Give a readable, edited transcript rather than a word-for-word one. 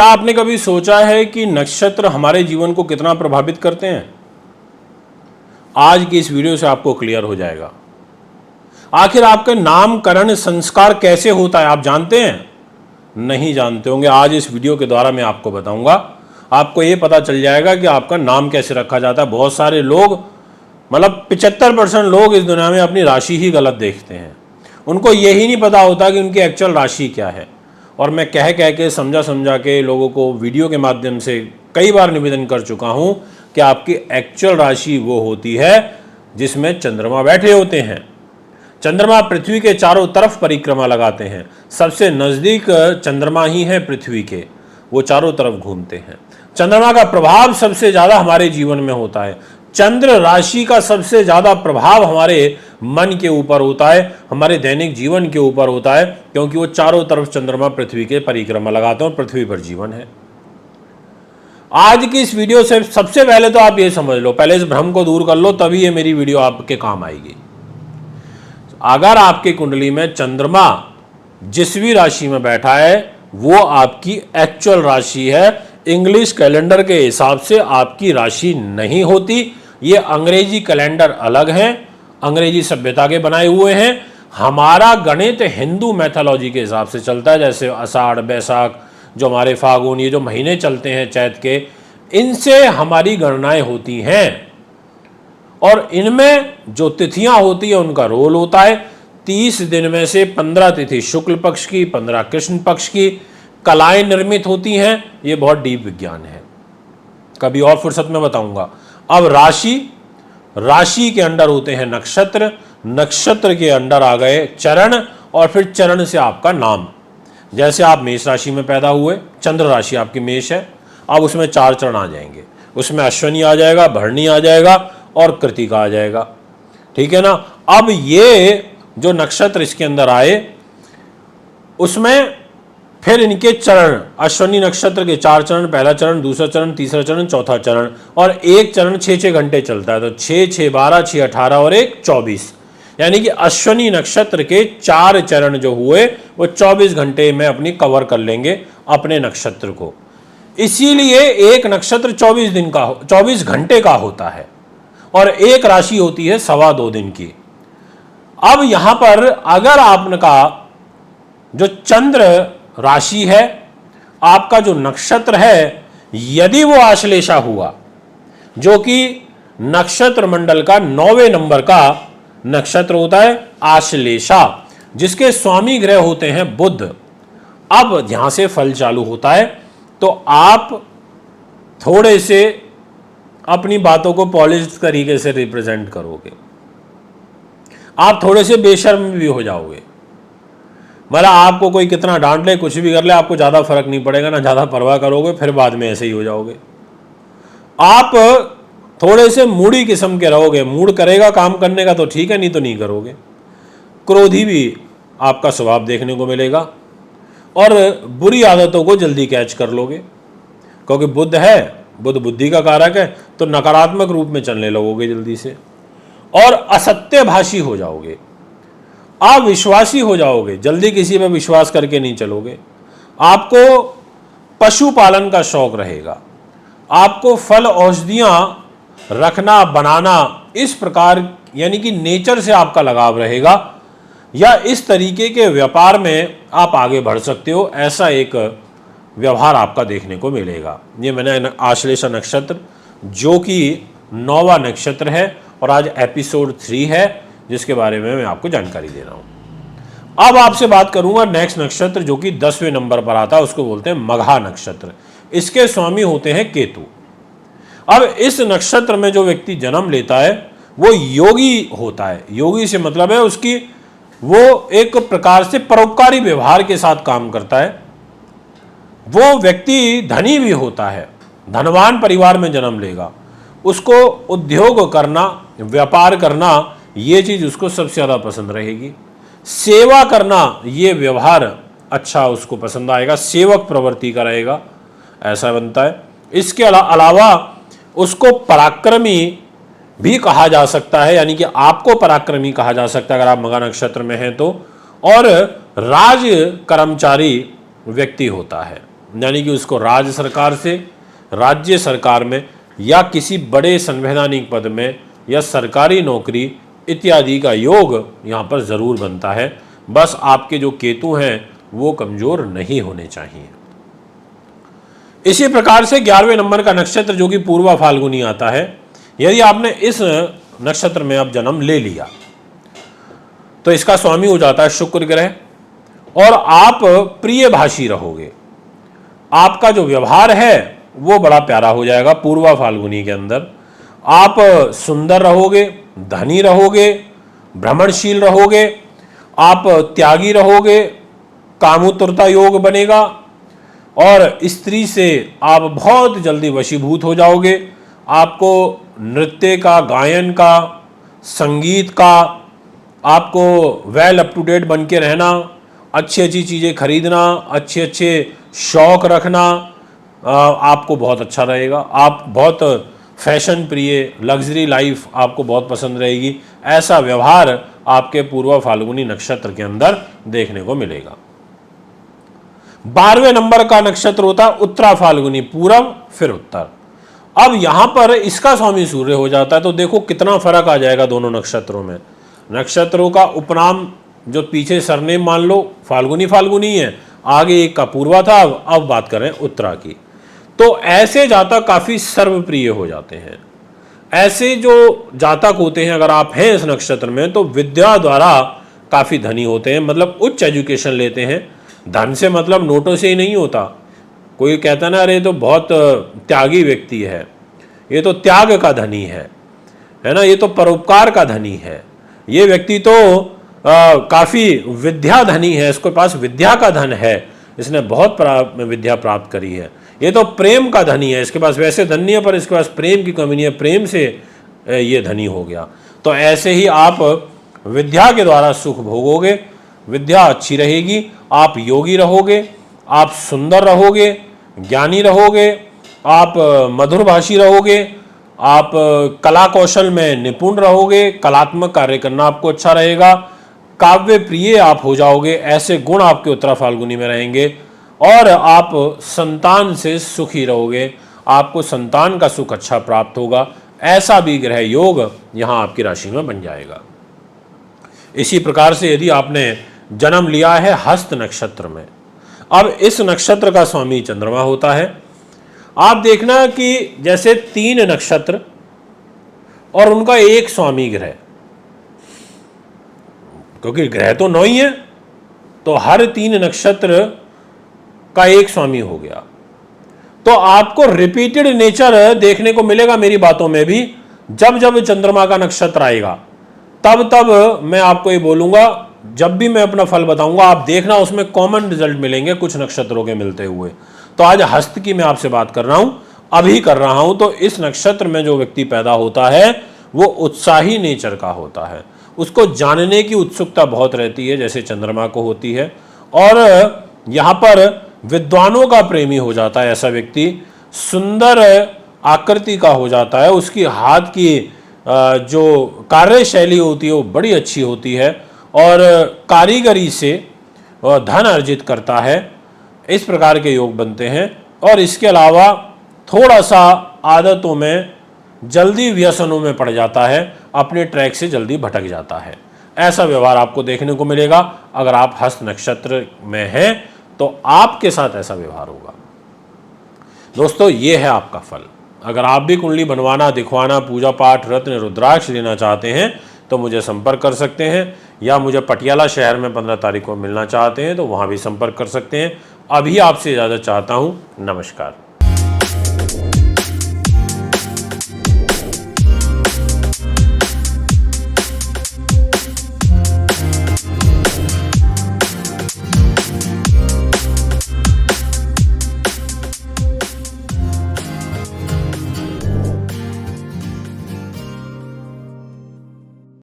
क्या आपने कभी सोचा है कि नक्षत्र हमारे जीवन को कितना प्रभावित करते हैं? आज की इस वीडियो से आपको क्लियर हो जाएगा। आखिर आपका नामकरण संस्कार कैसे होता है, आप जानते हैं? नहीं जानते होंगे। आज इस वीडियो के द्वारा मैं आपको बताऊंगा। आपको ये पता चल जाएगा कि आपका नाम कैसे रखा जाता है। बहुत सारे लोग, मतलब 75% लोग इस दुनिया में अपनी राशि ही गलत देखते हैं। उनको यही नहीं पता होता कि उनकी एक्चुअल राशि क्या है। और मैं कह के समझा के लोगों को वीडियो के माध्यम से कई बार निवेदन कर चुका हूं कि आपकी एक्चुअल राशि वो होती है जिसमें चंद्रमा बैठे होते हैं। चंद्रमा पृथ्वी के चारों तरफ परिक्रमा लगाते हैं। सबसे नज़दीक चंद्रमा ही है पृथ्वी के, वो चारों तरफ घूमते हैं। चंद्रमा का प्रभाव सबसे ज़्यादा हमारे जीवन में होता है। चंद्र राशि का सबसे ज़्यादा प्रभाव हमारे मन के ऊपर होता है, हमारे दैनिक जीवन के ऊपर होता है, क्योंकि वो चारों तरफ चंद्रमा पृथ्वी के परिक्रमा लगाते हैं और पृथ्वी पर जीवन है। आज की इस वीडियो से सबसे पहले तो आप ये समझ लो, पहले इस भ्रम को दूर कर लो, तभी ये मेरी वीडियो आपके काम आएगी। अगर आपकी कुंडली में चंद्रमा जिस भी राशि में बैठा है वो आपकी एक्चुअल राशि है। इंग्लिश कैलेंडर के हिसाब से आपकी राशि नहीं होती। ये अंग्रेजी कैलेंडर अलग है, अंग्रेजी सभ्यता के बनाए हुए हैं। हमारा गणित हिंदू मैथोलॉजी के हिसाब से चलता है। जैसे आषाढ़, बैसाख, जो हमारे फागुन, ये जो महीने चलते हैं चैत के, इनसे हमारी गणनाएं होती हैं। और इनमें जो तिथियां होती है उनका रोल होता है। 30 दिन में से 15 तिथि शुक्ल पक्ष की, 15 कृष्ण पक्ष की कलाएं निर्मित होती हैं। ये बहुत डीप विज्ञान है, कभी और फुर्सत में बताऊंगा। अब राशि के अंडर होते हैं नक्षत्र, नक्षत्र के अंडर आ गए चरण, और फिर चरण से आपका नाम। जैसे आप मेष राशि में पैदा हुए, चंद्र राशि आपकी मेष है, अब उसमें 4 चरण आ जाएंगे। उसमें अश्विनी आ जाएगा, भरणी आ जाएगा और कृतिका आ जाएगा। ठीक है ना। अब ये जो नक्षत्र इसके अंदर आए, उसमें फिर इनके चरण, अश्विनी नक्षत्र के 4 चरण, पहला चरण, दूसरा चरण, तीसरा चरण, चौथा चरण, और एक चरण 6-6 घंटे चलता है। तो 6, 6, 12, 6, 18 और 1, 24। यानी कि अश्विनी नक्षत्र के 4 चरण जो हुए वो 24 घंटे में अपनी कवर कर लेंगे अपने नक्षत्र को। इसीलिए एक नक्षत्र 24 घंटे का होता है और एक राशि होती है 2.25 दिन की। अब यहां पर अगर आपका जो चंद्र राशि है, आपका जो नक्षत्र है, यदि वो आश्लेषा हुआ, जो कि नक्षत्र मंडल का 9वें नंबर का नक्षत्र होता है आश्लेषा, जिसके स्वामी ग्रह होते हैं बुध। अब यहां से फल चालू होता है। तो आप थोड़े से अपनी बातों को पॉलिश तरीके से रिप्रेजेंट करोगे, आप थोड़े से बेशर्म भी हो जाओगे। मतलब आपको कोई कितना डांट ले, कुछ भी कर ले, आपको ज़्यादा फर्क नहीं पड़ेगा, ना ज़्यादा परवाह करोगे, फिर बाद में ऐसे ही हो जाओगे। आप थोड़े से मूडी किस्म के रहोगे। मूड करेगा काम करने का तो ठीक है, नहीं तो नहीं करोगे। क्रोधी भी आपका स्वभाव देखने को मिलेगा और बुरी आदतों को जल्दी कैच कर लोगे, क्योंकि बुध है, बुध बुद्धि का कारक है, तो नकारात्मक रूप में चलने लगोगे जल्दी से, और असत्यभाषी हो जाओगे, अविश्वासी हो जाओगे, जल्दी किसी पर विश्वास करके नहीं चलोगे। आपको पशुपालन का शौक रहेगा, आपको फल औषधियां रखना, बनाना, इस प्रकार यानी कि नेचर से आपका लगाव रहेगा, या इस तरीके के व्यापार में आप आगे बढ़ सकते हो। ऐसा एक व्यवहार आपका देखने को मिलेगा। ये मैंने आश्लेषा नक्षत्र, जो कि 9वां नक्षत्र है, और आज एपिसोड 3 है जिसके बारे में मैं आपको जानकारी दे रहा हूं। अब आपसे बात करूंगा नेक्स्ट नक्षत्र, जो कि 10वें नंबर पर आता है, उसको बोलते हैं मघा नक्षत्र। इसके स्वामी होते हैं केतु। अब इस नक्षत्र में जो व्यक्ति जन्म लेता है वो योगी होता है। योगी से मतलब है उसकी, वो एक प्रकार से परोपकारी व्यवहार के साथ काम करता है। वो व्यक्ति धनी भी होता है, धनवान परिवार में जन्म लेगा। उसको उद्योग करना, व्यापार करना, ये चीज उसको सबसे ज्यादा पसंद रहेगी। सेवा करना, ये व्यवहार अच्छा उसको पसंद आएगा, सेवक प्रवृत्ति का रहेगा, ऐसा बनता है। इसके अलावा उसको पराक्रमी भी कहा जा सकता है, यानी कि आपको पराक्रमी कहा जा सकता है अगर आप मघा नक्षत्र में हैं तो। और राज कर्मचारी व्यक्ति होता है, यानी कि उसको राज्य सरकार से, राज्य सरकार में या किसी बड़े संवैधानिक पद में या सरकारी नौकरी इत्यादि का योग यहाँ पर ज़रूर बनता है। बस आपके जो केतु हैं वो कमज़ोर नहीं होने चाहिए। इसी प्रकार से 11वें नंबर का नक्षत्र जो कि पूर्वा फाल्गुनी आता है, यदि आपने इस नक्षत्र में अब जन्म ले लिया तो इसका स्वामी हो जाता है शुक्र ग्रह, और आप प्रिय भाषी रहोगे। आपका जो व्यवहार है वो बड़ा प्यारा हो जाएगा। पूर्वा फाल्गुनी के अंदर आप सुंदर रहोगे, धनी रहोगे, भ्रमणशील रहोगे, आप त्यागी रहोगे, कामुत्रता योग बनेगा, और स्त्री से आप बहुत जल्दी वशीभूत हो जाओगे। आपको नृत्य का, गायन का, संगीत का, आपको वेल अप टू डेट बन के रहना, अच्छी अच्छी चीज़ें खरीदना, अच्छे अच्छे शौक रखना आपको बहुत अच्छा रहेगा। आप बहुत फैशन प्रिय, लग्जरी लाइफ आपको बहुत पसंद रहेगी। ऐसा व्यवहार आपके पूर्वा फाल्गुनी नक्षत्र के अंदर देखने को मिलेगा। 12वें नंबर का नक्षत्र होता है उत्तरा फाल्गुनी, पूरब फिर उत्तर। अब यहां पर इसका स्वामी सूर्य हो जाता है, तो देखो कितना फर्क आ जाएगा दोनों नक्षत्रों में। नक्षत्रों का उपनाम जो पीछे सरनेम मान लो फाल्गुनी फाल्गुनी है, आगे एक का पूर्वा था, अब बात करें उत्तरा की। तो ऐसे जातक काफी सर्वप्रिय हो जाते हैं। ऐसे जो जातक होते हैं, अगर आप हैं इस नक्षत्र में, तो विद्या द्वारा काफी धनी होते हैं, मतलब उच्च एजुकेशन लेते हैं। धन से मतलब नोटों से ही नहीं होता। कोई कहता ना अरे तो बहुत त्यागी व्यक्ति है, ये तो त्याग का धनी है ना, ये तो परोपकार का धनी है, ये व्यक्ति तो काफ़ी विद्या धनी है, इसके पास विद्या का धन है, इसने बहुत विद्या प्राप्त करी है। ये तो प्रेम का धनी है, इसके पास वैसे धन नहीं है पर इसके पास प्रेम की कमी नहीं है, प्रेम से ये धनी हो गया। तो ऐसे ही आप विद्या के द्वारा सुख भोगोगे, विद्या अच्छी रहेगी, आप योगी रहोगे, आप सुंदर रहोगे, ज्ञानी रहोगे, आप मधुरभाषी रहोगे, आप कला कौशल में निपुण रहोगे, कलात्मक कार्य करना आपको अच्छा रहेगा, काव्य प्रिय आप हो जाओगे। ऐसे गुण आपके उत्तरा फाल्गुनी में रहेंगे, और आप संतान से सुखी रहोगे, आपको संतान का सुख अच्छा प्राप्त होगा। ऐसा भी ग्रह योग यहाँ आपकी राशि में बन जाएगा। इसी प्रकार से यदि आपने जन्म लिया है हस्त नक्षत्र में, अब इस नक्षत्र का स्वामी चंद्रमा होता है। आप देखना कि जैसे 3 नक्षत्र और उनका एक स्वामी ग्रह, क्योंकि ग्रह तो 9 ही है, तो हर 3 नक्षत्र का एक स्वामी हो गया, तो आपको रिपीटेड नेचर देखने को मिलेगा मेरी बातों में भी। जब जब चंद्रमा का नक्षत्र आएगा तब तब मैं आपको ये बोलूंगा, जब भी मैं अपना फल बताऊंगा आप देखना उसमें कॉमन रिजल्ट मिलेंगे कुछ नक्षत्रों के मिलते हुए। तो आज हस्त की मैं आपसे बात कर रहा हूं, अभी कर रहा हूं। तो इस नक्षत्र में जो व्यक्ति पैदा होता है वो उत्साही नेचर का होता है, उसको जानने की उत्सुकता बहुत रहती है जैसे चंद्रमा को होती है, और यहाँ पर विद्वानों का प्रेमी हो जाता है ऐसा व्यक्ति, सुंदर आकृति का हो जाता है, उसकी हाथ की जो कार्यशैली होती है वो बड़ी अच्छी होती है, और कारीगरी से धन अर्जित करता है। इस प्रकार के योग बनते हैं। और इसके अलावा थोड़ा सा आदतों में जल्दी व्यसनों में पड़ जाता है, अपने ट्रैक से जल्दी भटक जाता है। ऐसा व्यवहार आपको देखने को मिलेगा। अगर आप हस्त नक्षत्र में हैं तो आपके साथ ऐसा व्यवहार होगा। दोस्तों ये है आपका फल। अगर आप भी कुंडली बनवाना, दिखवाना, पूजा पाठ, रत्न, रुद्राक्ष लेना चाहते हैं तो मुझे संपर्क कर सकते हैं, या मुझे पटियाला शहर में 15 तारीख को मिलना चाहते हैं तो वहाँ भी संपर्क कर सकते हैं। अभी आपसे इजाज़त चाहता हूँ। नमस्कार।